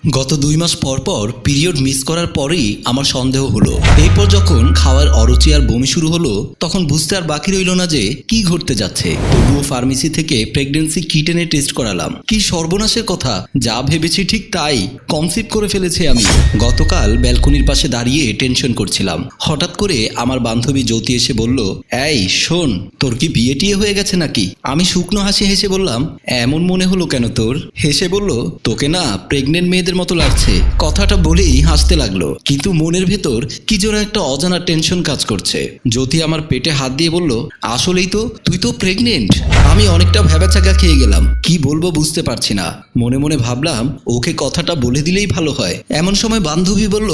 গত 2 মাস পর পর পিরিয়ড মিস করার পরেই আমার সন্দেহ হলো। এরপর যখন খাওয়ার অরুচি আর বমি শুরু হলো তখন বুঝতে আর বাকি রইল না যে কি ঘটতে যাচ্ছে। তবুও ফার্মেসি থেকে প্রেগন্যান্সি কিট এনে টেস্ট করালাম। কি সর্বনাশের কথা, যা ভেবেছি ঠিক তাই, কনসিভ করে ফেলেছি আমি। গতকাল ব্যালকনির পাশে দাঁড়িয়ে টেনশন করছিলাম। হঠাৎ করে আমার বান্ধবী জ্যোতি এসে বলল, এই শোন, তোর কি বিয়ে টিয়ে হয়ে গেছে নাকি? আমি শুকনো হাসি হেসে বললাম, এমন মনে হলো কেন তোর? হেসে বলল, তোকে না প্রেগনেন্ট মেয়েদের মতো লাগছে। কথাটা বলেই হাসতে লাগলো, কিন্তু মনের ভেতর কি যেন একটা অজানা টেনশন কাজ করছে। জ্যোতি আমার পেটে হাত দিয়ে বলল, আসলেই তো, তুই তো প্রেগনেন্ট। আমি অনেকটা ভ্যাবাচাকা খেয়ে গেলাম, কি বলবো বুঝতে পারছি না। মনে মনে ভাবলাম ওকে কথাটা বলে দিলেই ভালো হয়। এমন সময় বান্ধবী বলল,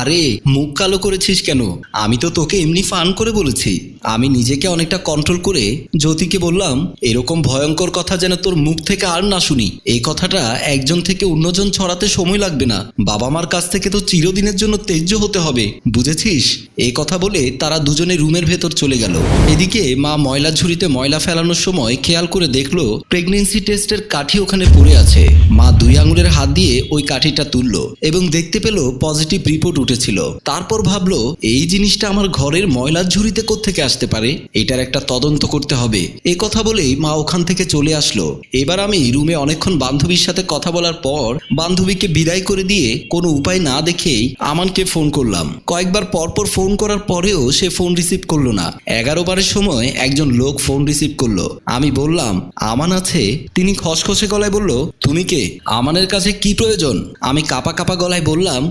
আরে মুখ কালো করেছিস কেন? আমি তো তোকে এমনি ফান করে বলেছি। আমি নিজেকে অনেকটা কন্ট্রোল করে জ্যোতিকে বললাম, এরকম ভয়ঙ্কর কথা যেন তোর মুখ থেকে আর না শুনি। এই কথাটা একজন থেকে অন্যজন ছড়াতে সময় লাগবে না। বাবা মার কাছ থেকে তো চিরদিনের জন্য ত্যায্য হতে হবে, বুঝেছিস? এই কথা বলে তারা দুজনে রুমের ভেতর চলে গেল। এদিকে মা ময়লা ঝুড়িতে ময়লা ফেলানোর সময় খেয়াল করে দেখলো প্রেগনেন্সি টেস্টের কাঠি ওখানে পড়ে আছে। মা 2 আঙুলের হাত দিয়ে ওই কাঠিটা তুললো এবং দেখতে পেল পজিটিভ রিপোর্ট উঠেছিল। তারপর ভাবলো, এই জিনিসটা আমার ঘরের ময়লার ঝুড়িতে কোত্থেকে আসতে পারে, এটার একটা তদন্ত করতে হবে। এই কথা বলেই মা ওখান থেকে চলে আসলো। এবার আমি রুমে অনেকক্ষণ বান্ধবীর সাথে কথা বলার পর বান্ধবীকে বিদায় করে দিয়ে কোনো উপায় না দেখেই আমানকে ফোন করলাম। কয়েকবার পরপর ফোন করার পরেও সে ফোন রিসিভ করলো না। 11 বারের সময় একজন লোক ফোন রিসিভ করলো। আমি বললাম, আমান আছে? তিনি খসখসে গলায় বলল, তুমি কে? আমানের কাছে কি প্রয়োজন? আমি কাপা কাপা গলায় বললাম,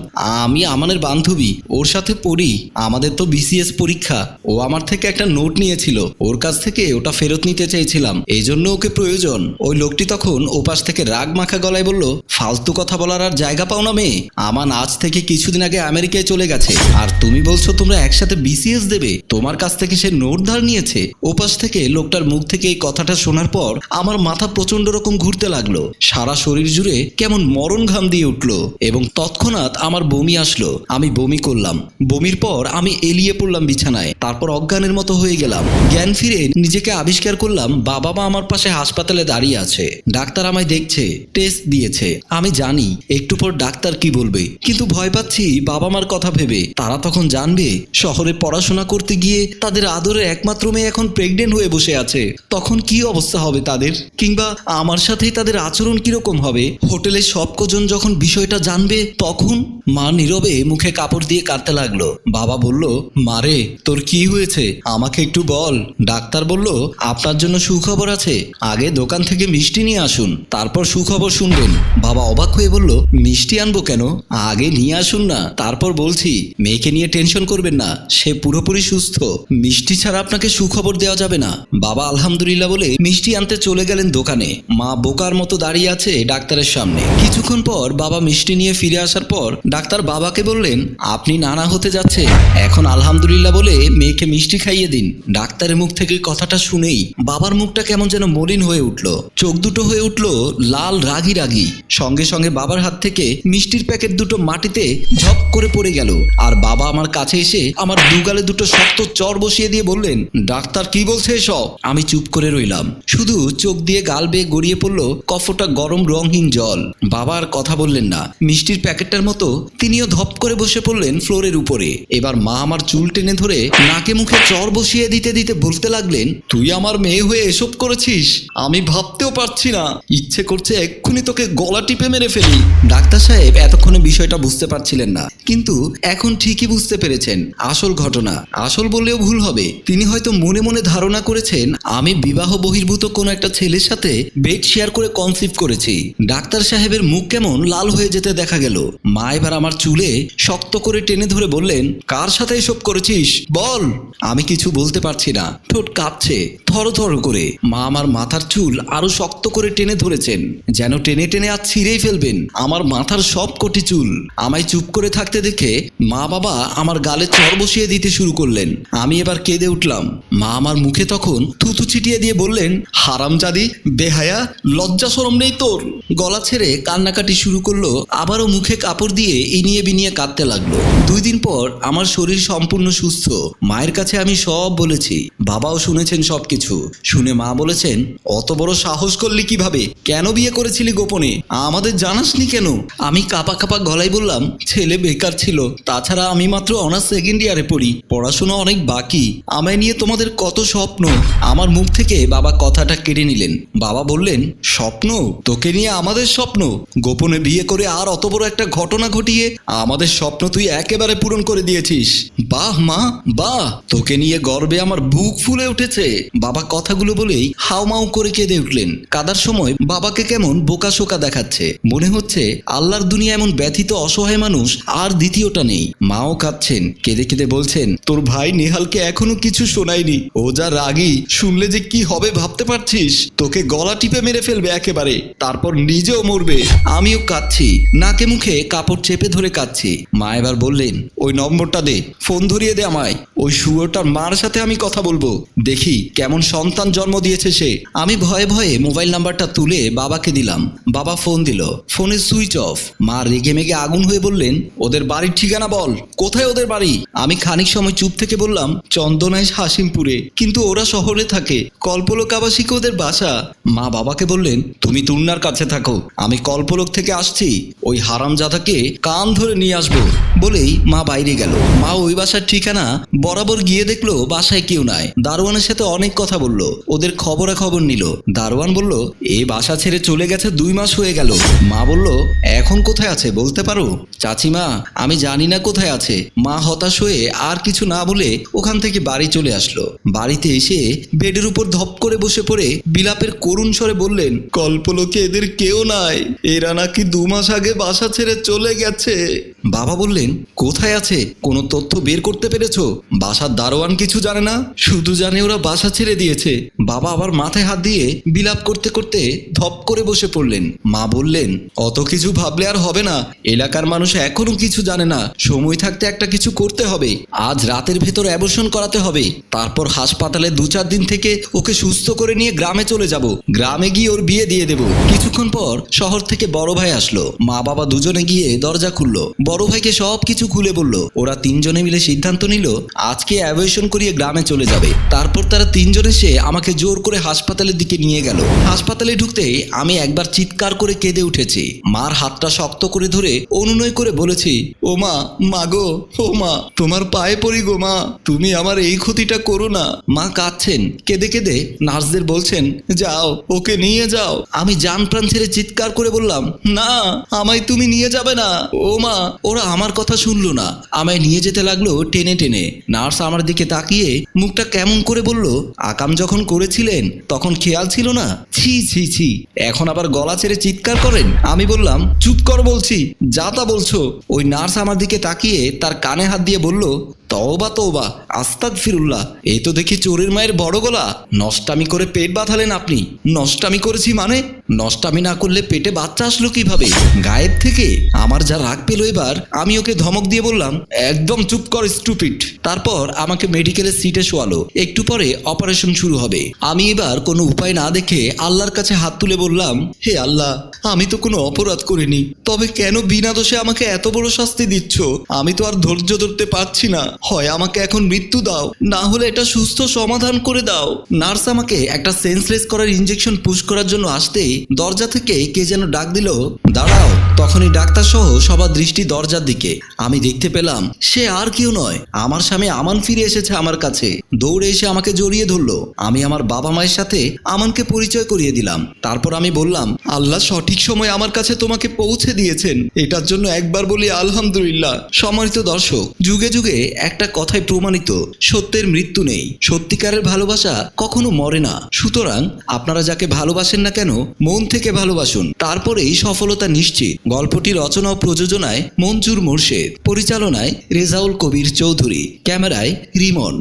আমি আমানের বান্ধবী, ওর সাথে পড়ি। আমাদের তো বিসিএস পরীক্ষা। ও আমার থেকে একটা নোট নিয়েছিল, ওর কাছ থেকে ওটা ফেরত নিতে চাইছিলাম, এই জন্য ওকে প্রয়োজন। ওই লোকটি তখন ওপাশ থেকে রাগ মাখা গলায় বলল, ফালতু কথা বলার আর জায়গা পাও না মেয়ে। আমান আজ থেকে কিছুদিন আগে আমেরিকায় চলে গেছে, আর তুমি বলছো তোমরা একসাথে বিসিএস দেবে? তোমার কাছ থেকে সে নোট ধার নিয়েছে। ওপাশ থেকে লোকটার মুখ থেকে এই কথাটা শোনার পর আমার মাথা প্রচন্ড রকম ঘুরতে লাগলো। সারা শরীর জুড়ে কেমন মরণ ঘাম দিয়ে উঠলো এবং তৎক্ষণাৎ আমার বমি আসলো। আমি বমি করলাম। বমির পর আমি এলিয়ে পড়লাম বিছানায়। তারপর অজ্ঞানের মতো হয়ে গেলাম। জ্ঞান ফিরে নিজেকে আবিষ্কার করলাম বাবা মা আমার পাশে হাসপাতালে দাঁড়িয়ে আছে। ডাক্তার আমায় দেখছে, টেস্ট দিয়েছে। আমি জানি একটু পর ডাক্তার কি বলবে, কিন্তু ভয় পাচ্ছি বাবা মার কথা ভেবে। তারা তখন জানবে শহরে পড়াশোনা করতে গিয়ে তাদের আদরের একমাত্র মেয়ে এখন প্রেগনেন্ট হয়ে বসে আছে। তখন কি অবস্থা হবে তাদের, কিংবা আমার সাথেই তাদের আচরণ কিরকম হবে? হোটেলের সব কজন যখন বিষয়টা জানবে তখন? মা নীরবে মুখে কাপড় দিয়ে কাঁদতে লাগলো। বাবা বলল, মারে তোর কি হয়েছে, আমাকে একটু বল। ডাক্তার বলল, আপনার জন্য সুখবর আছে, আগে দোকান থেকে মিষ্টি নিয়ে আসুন, তারপর সুখবর শুনবেন। বাবা অবাক হয়ে বলল, মিষ্টি আনবো কেন? আগে নিয়ে আসুন না, তারপর বলছি। মেয়েকে নিয়ে টেনশন করবেন না, সে পুরোপুরি সুস্থ। মিষ্টি ছাড়া আপনাকে সুখবর দেওয়া যাবে না। বাবা আলহামদুলিল্লাহ বলে মিষ্টি আনতে চলে গেলেন দোকানে। মা বোকার মতো দাঁড়িয়ে আছে ডাক্তারের সামনে। কিছুক্ষণ পর বাবা মিষ্টি নিয়ে ফিরে আসার পর ডাক্তার বাবাকে বললেন, আপনি নানা হতে যাচ্ছেন, এখন আলহামদুলিল্লাহ বলে মেয়েকে মিষ্টি খাইয়ে দিন। ডাক্তারের মুখ থেকে কথাটা শুনেই বাবার মুখটা কেমন যেন মলিন হয়ে উঠল, চোখ দুটো হয়ে উঠল লাল রাগি রাগি। সঙ্গে সঙ্গে বাবার হাত থেকে মিষ্টির প্যাকেট দুটো মাটিতে ঝপ করে পড়ে গেল। আর বাবা আমার কাছে এসে আমার দুগালে দুটো শক্ত চর বসিয়ে দিয়ে বললেন, ডাক্তার কি বলছে এসব? আমি চুপ করে রইলাম, শুধু চোখ দিয়ে গাল বেয়ে গড়িয়ে পড়ল কফটা গরম রংহীন জল। বাবা আর কথা বললেন না। মিষ্টির প্যাকেটটার মতো তিনিও ধপ করে বসে পড়লেন ফ্লোরের উপরে। এবার মা আমার চুল টেনে ধরে নাকে মুখে চর বসিয়ে দিতে দিতে বলতে লাগলেন, তুই আমার মেয়ে হয়ে এসব করেছিস? আমি ভাবতেও পারছি না, ইচ্ছে করছে এক্ষুনি তোকে গলা টিপে মেরে ফেলি। ডাক্তার সাহেব এতক্ষণে বিষয়টা বুঝতে পারছিলেন না, কিন্তু এখন ঠিকই বুঝতে পেরেছেন আসল ঘটনা। আসল বললেও ভুল হবে। তিনি হয়তো মনে মনে ধারণা করেছেন আমি বিবাহ বহির্ভূত কোনো একটা ছেলের সাথে বেড শেয়ার করে কনসিভ করেছি। ডাক্তার সাহেবের মুখ কেমন লাল হয়ে যেতে দেখা গেল। মা এবার আমার চুলে শক্ত করে টেনে ধরে বললেন, কার সাথে এসব করেছিস বল। আমি কিছু বলতে পারছি না, ঠোঁট কাঁপছে থর থর করে। মা আমার মাথার চুল আরো শক্ত করে টেনে ধরেছেন, যেন টেনে টেনে আজ ছিঁড়েই ফেলবেন আমার মাথার সব কটি চুল। আমায় চুপ করে থাকতে দেখে মা বাবা আমার গালে চর বসিয়ে দিতে শুরু করলেন। আমি এবার কেঁদে উঠলাম। মা আমার মুখে তখন থুতু ছিটিয়ে দিয়ে বললেন, হারামজাদি, বেহায়া, লজ্জা শরম নেই তোর। গলা ছেড়ে কান্নাকাটি শুরু করলো। আবারও মুখে কাপড় দিয়ে ইনিয়ে বিনিয়ে কাঁদতে লাগলো। 2 দিন পর আমার শরীর সম্পূর্ণ সুস্থ। মায়ের কাছে আমি সব বলেছি, বাবাও শুনেছেন সবকিছু। কিছু। শুনে মা বলেছেন, অত বড় সাহস করলি কিভাবে? কেন বিয়ে করেছিলি গোপনে? আমাদের জানাসনি কেন? আমি কাপা কাপা গলায় বললাম, ছেলে বেকার ছিল, তাছাড়া আমি মাত্র অনার্স সেকেন্ড ইয়ারে পড়ি, পড়াশোনা অনেক বাকি, আমায় নিয়ে তোমাদের কত স্বপ্ন। আমার মুখ থেকে বাবা কথাটা কেড়ে নিলেন। বাবা বললেন, স্বপ্ন? তোকে নিয়ে আমাদের স্বপ্ন? গোপনে বিয়ে করে আর অত বড় একটা ঘটনা ঘটিয়ে আমাদের স্বপ্ন তুই একেবারে পূরণ করে দিয়েছিস। বাহ মা, বাহ, তোকে নিয়ে গর্বে আমার বুক ফুলে উঠেছে। বাবা কথাগুলো বলেই হাউমাউ করে কেঁদে উঠলেন। কাদার সময় বাবাকে কেমন বোকাশোকা দেখাচ্ছে, মনে হচ্ছে আল্লাহর দুনিয়া এমন ব্যথিত অসহায় মানুষ আর দ্বিতীয়টা নেই। মাও কাঁদছেন, কেঁদে কেঁদে বলছেন, তোর ভাই নেহালকে এখনো কিছু শোনায়নি, ও যা রাগী, শুনলে যে কি হবে ভাবতে পারছিস? তোকে গলা টিপে মেরে ফেলবে একেবারে, তারপর নিজেও মরবে। আমিও কাঁদছি, নাকে মুখে কাপড় চেপে ধরে কাঁদছি। মা এবার বললেন, ওই নম্বরটা দে, ফোন ধরিয়ে দে আমায়, ওই শুয়োরটার মার সাথে আমি কথা বলবো, দেখি কেমন সন্তান জন্ম দিয়েছে সে। আমি ভয়ে ভয়ে মোবাইল নাম্বারটা তুলে বাবাকে দিলাম। বাবা ফোন দিল, ফোনের সুইচ অফ। মা রেগে মেগে আগুন হয়ে বললেন, ওদের বাড়ির ঠিকানা বল, কোথায় ওদের বাড়ি? আমি খানিক সময় চুপ থেকে বললাম, চন্দনাইশ হাসিমপুরে, কিন্তু ওরা শহরে থাকে, কল্পলোক আবাসিকে ওদের বাসা। মা বাবাকে বললেন, তুমি তুন্নার কাছে থাকো, আমি কল্পলোক থেকে আসছি, ওই হারামজাদাকে কান ধরে নিয়ে আসবো। বলেই মা বাইরে গেল। মা ওই বাসার ঠিকানা বরাবর গিয়ে দেখলো বাসায় কেউ নাই। দারোয়ানের সাথে অনেক কথা বলল, ওদের খবরাখবর নিল। দারোয়ান বলল, এই বাসা ছেড়ে চলে গেছে 2 মাস হয়ে গেল। মা বলল, এখন কোথায় আছে বলতে পারো? চাচিমা, আমি জানি না কোথায় আছে। মা হতাশ হয়ে আর কিছু না বলে ওখান থেকে বাড়ি চলে আসলো। বাড়িতে এসে বেডের উপর ধপ করে বসে পড়ে বিলাপের করুণ স্বরে বললেন, কল্পলোকে এদের কেউ নাই, এরা নাকি 2 মাস আগে বাসা ছেড়ে চলে গেছে। বাবা বললেন, কোথায় আছে? কোনো তথ্য বের করতে পেরেছো? বাসার দারোয়ান কিছু জানে না, শুধু জানে ওরা বাসা ছেড়ে দিয়েছে। বাবা আবার মাথায় হাত দিয়ে বিলাপ করতে করতে ধপ করে বসে পড়লেন। মা বললেন, অত কিছু ভাবলে আর হবে না, এলাকার মানুষ এখনো কিছু জানে না, সময় থাকতে একটা কিছু করতে হবে। আজ রাতের ভেতর অ্যাবর্শন করাতে হবে, তারপর হাসপাতালে 2-4 দিন থেকে ওকে সুস্থ করে নিয়ে গ্রামে চলে যাব, গ্রামে গিয়ে ওর বিয়ে দিয়ে দেব। কিছুক্ষণ পর শহর থেকে বড় ভাই আসলো। মা বাবা দুজনে গিয়ে দরজা খুললো। বড় ভাইকে সব কিছু খুলে বলল। ওরা 3 জনে মিলে সিদ্ধান্ত নিল আজকে অ্যাবর্শন করিয়ে গ্রামে চলে যাবে। তারপর তারা 3 জন এসে আমাকে জোর করে হাসপাতালের দিকে নিয়ে গেল। হাসপাতালে ঢুকতেই আমি একবার চিৎকার করে কেঁদে উঠেছি। মার হাতটা শক্ত করে ধরে অনুনয় করে বলেছি, ও মা, মাগো, ও মা, তোমার পায়ে পড়ি গো মা, তুমি আমার এই ক্ষতিটা করো না। মা কাঁদছেন, কেঁদে কেঁদে নার্সদের বলছেন, যাও ওকে নিয়ে যাও। আমি জান প্রাণ ছেড়ে চিৎকার করে বললাম, না, আমায় তুমি নিয়ে যাবে না। ও মা, ওরা আমার কথা শুনলো না, আমায় নিয়ে যেতে লাগলো টেনে টেনে। নার্স আমার দিকে তাকিয়ে মুখটা কেমন করে বলল, আকাম যখন করেছিলেন তখন খেয়াল ছিল না? ছি ছি ছি, এখন আবার গলা ছেড়ে চিৎকার করেন। আমি বললাম, চুপ কর বলছি, যা তা বলছো। ওই নার্স আমার দিকে তাকিয়ে তার কানে হাত দিয়ে বলল, তওবা তওবা, আস্তাগফিরুল্লাহ, এই তো দেখি চোরের মায়ের বড় গলা। নষ্টামি করে পেট বাঁধালেন আপনি। নষ্টামি করেছি মানে? নষ্টামি না করলে পেটে বাচ্চা আসলো কিভাবে? গায়েব থেকে? আমার যা রাগ পেল এবার। আমি ওকে ধমক দিয়ে বললাম, একদম চুপ কর স্টুপিড। তারপর আমাকে মেডিকেলের সিটে শোয়ালো। একটু পরে অপারেশন শুরু হবে। আমি এবার কোনো উপায় না দেখে আল্লাহর কাছে হাত তুলে বললাম, হে আল্লাহ, আমি তো কোনো অপরাধ করিনি, তবে কেন বিনা দোষে আমাকে এত বড় শাস্তি দিচ্ছ? আমি তো আর ধৈর্য ধরতে পারছি না, হয় আমাকে এখন মৃত্যু দাও, না হলে এটা সুস্থ সমাধান করে দাও। নার্স আমাকে একটা সেন্সলেস করার ইনজেকশন পুশ করার জন্য আসতেই দরজা থেকে কে যেন ডাক দিল, দাঁড়াও। তখনই ডাক্তার সহ সবার দৃষ্টি দরজার দিকে। আমি দেখতে পেলাম সে আর কেউ নয়, আমার স্বামী আমান ফিরে এসেছে আমার কাছে। দৌড়ে এসে আমাকে জড়িয়ে ধরলো। আমি আমার বাবা মায়ের সাথে আমানকে পরিচয় করিয়ে দিলাম। তারপর আমি বললাম, আল্লাহ সঠিক সময় আমার কাছে তোমাকে পৌঁছে দিয়েছেন, এটার জন্য একবার বলি আলহামদুলিল্লাহ। সম্মানিত দর্শক, যুগে যুগে একটা কথাই প্রমাণিত, সত্যের মৃত্যু নেই। সত্যিকারের ভালোবাসা কখনো মরে না। সুতরাং আপনারা যাকে ভালোবাসেন না কেন, মন থেকে ভালোবাসুন, তারপরেই সফলতা নিশ্চিত। গল্পটি রচনা ও প্রযোজনায় মঞ্জুর মোর্শেদ, পরিচালনায় রেজাউল কবির চৌধুরী, ক্যামেরায় রিমন।